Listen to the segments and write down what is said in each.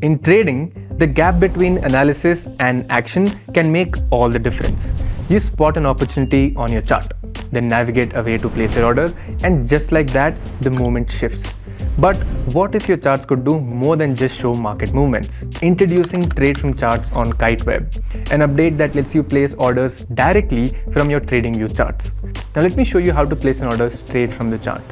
In trading, the gap between analysis and action can make all the difference. You spot an opportunity on your chart, then navigate away to place your order, and just like that, the movement shifts. But what if your charts could do more than just show market movements? Introducing Trade from Charts on Kite Web, an update that lets you place orders directly from your TradingView charts. Now let me show you how to place an order straight from the chart.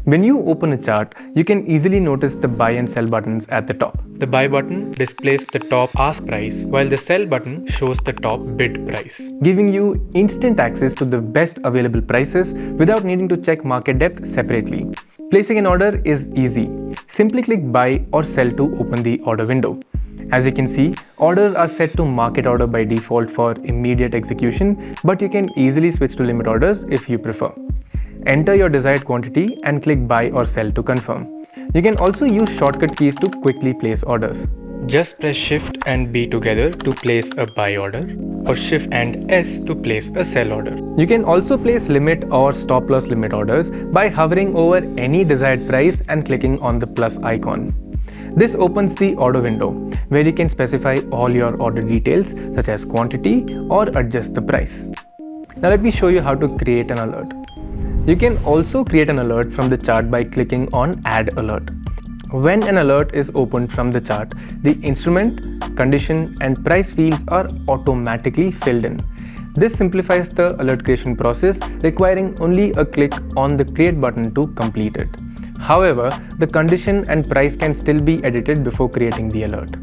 When you open a chart, you can easily notice the buy and sell buttons at the top. The buy button displays the top ask price, while the sell button shows the top bid price, giving you instant access to the best available prices without needing to check market depth separately. Placing an order is easy. Simply click buy or sell to open the order window. As you can see, orders are set to market order by default for immediate execution, but you can easily switch to limit orders if you prefer. Enter your desired quantity and click buy or sell to confirm. You can also use shortcut keys to quickly place orders. Just press Shift and B together to place a buy order, or Shift and S to place a sell order. You can also place limit or stop loss limit orders by hovering over any desired price and clicking on the plus icon. This opens the order window, where you can specify all your order details such as quantity or adjust the price. Now let me show you how to create an alert. You can also create an alert from the chart by clicking on Add Alert. When an alert is opened from the chart, the instrument, condition, and price fields are automatically filled in. This simplifies the alert creation process, requiring only a click on the Create button to complete it. However, the condition and price can still be edited before creating the alert.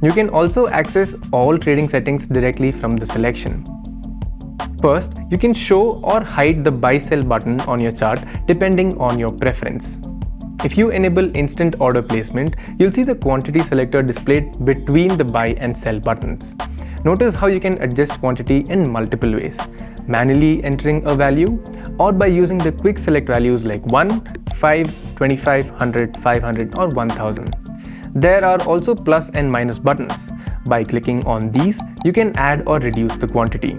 You can also access all trading settings directly from the selection. First, you can show or hide the buy-sell button on your chart depending on your preference. If you enable instant order placement, you'll see the quantity selector displayed between the buy and sell buttons. Notice how you can adjust quantity in multiple ways, manually entering a value or by using the quick select values like 1, 5, 25, 100, 500 or 1000. There are also plus and minus buttons. By clicking on these, you can add or reduce the quantity.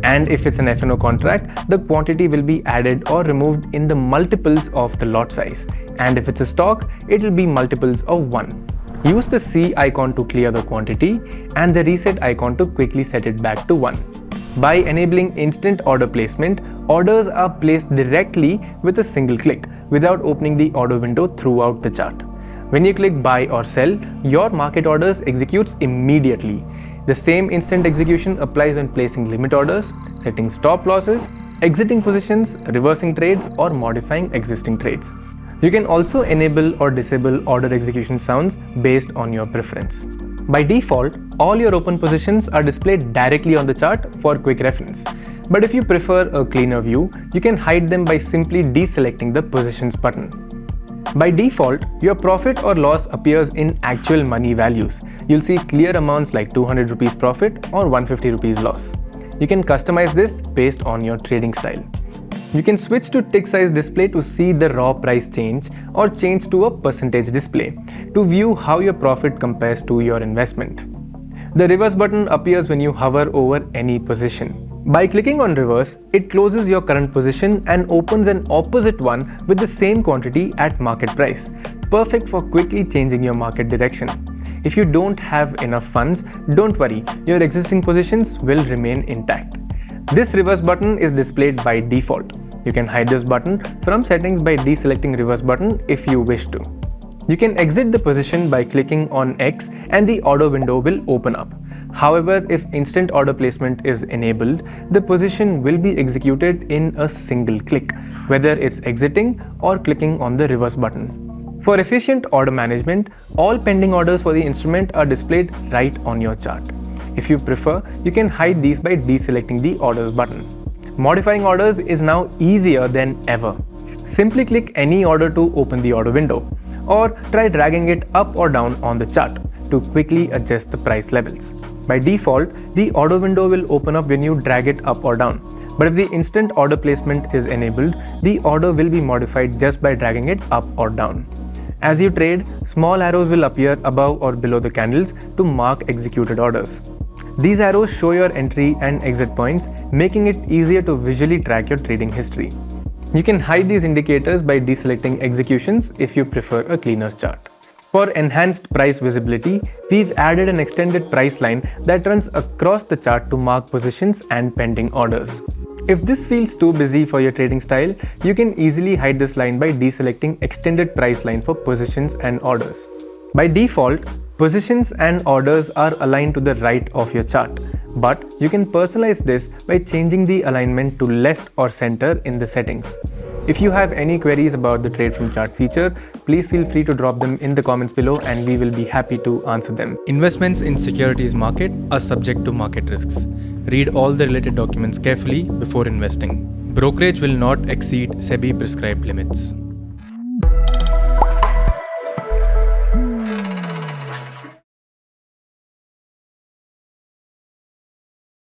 And if it's an F&O contract, the quantity will be added or removed in the multiples of the lot size. And if it's a stock, it will be multiples of 1. Use the C icon to clear the quantity and the reset icon to quickly set it back to 1. By enabling instant order placement, orders are placed directly with a single click without opening the order window throughout the chart. When you click buy or sell, your market orders executes immediately. The same instant execution applies when placing limit orders, setting stop losses, exiting positions, reversing trades, or modifying existing trades. You can also enable or disable order execution sounds based on your preference. By default, all your open positions are displayed directly on the chart for quick reference. But if you prefer a cleaner view, you can hide them by simply deselecting the positions button. By default, your profit or loss appears in actual money values. You'll see clear amounts like 200 rupees profit or 150 rupees loss. You can customize this based on your trading style. You can switch to tick size display to see the raw price change or change to a percentage display to view how your profit compares to your investment. The reverse button appears when you hover over any position. By clicking on reverse, it closes your current position and opens an opposite one with the same quantity at market price, perfect for quickly changing your market direction. If you don't have enough funds, don't worry, your existing positions will remain intact. This reverse button is displayed by default. You can hide this button from settings by deselecting reverse button if you wish to. You can exit the position by clicking on X and the order window will open up. However, if instant order placement is enabled, the position will be executed in a single click, whether it's exiting or clicking on the reverse button. For efficient order management, all pending orders for the instrument are displayed right on your chart. If you prefer, you can hide these by deselecting the orders button. Modifying orders is now easier than ever. Simply click any order to open the order window, or try dragging it up or down on the chart to quickly adjust the price levels. By default, the order window will open up when you drag it up or down. But if the instant order placement is enabled, the order will be modified just by dragging it up or down. As you trade, small arrows will appear above or below the candles to mark executed orders. These arrows show your entry and exit points, making it easier to visually track your trading history. You can hide these indicators by deselecting executions if you prefer a cleaner chart. For enhanced price visibility, we've added an extended price line that runs across the chart to mark positions and pending orders. If this feels too busy for your trading style, you can easily hide this line by deselecting extended price line for positions and orders. By default, positions and orders are aligned to the right of your chart, but you can personalize this by changing the alignment to left or center in the settings. If you have any queries about the Trade from Chart feature, please feel free to drop them in the comments below and we will be happy to answer them. Investments in securities market are subject to market risks. Read all the related documents carefully before investing. Brokerage will not exceed SEBI prescribed limits.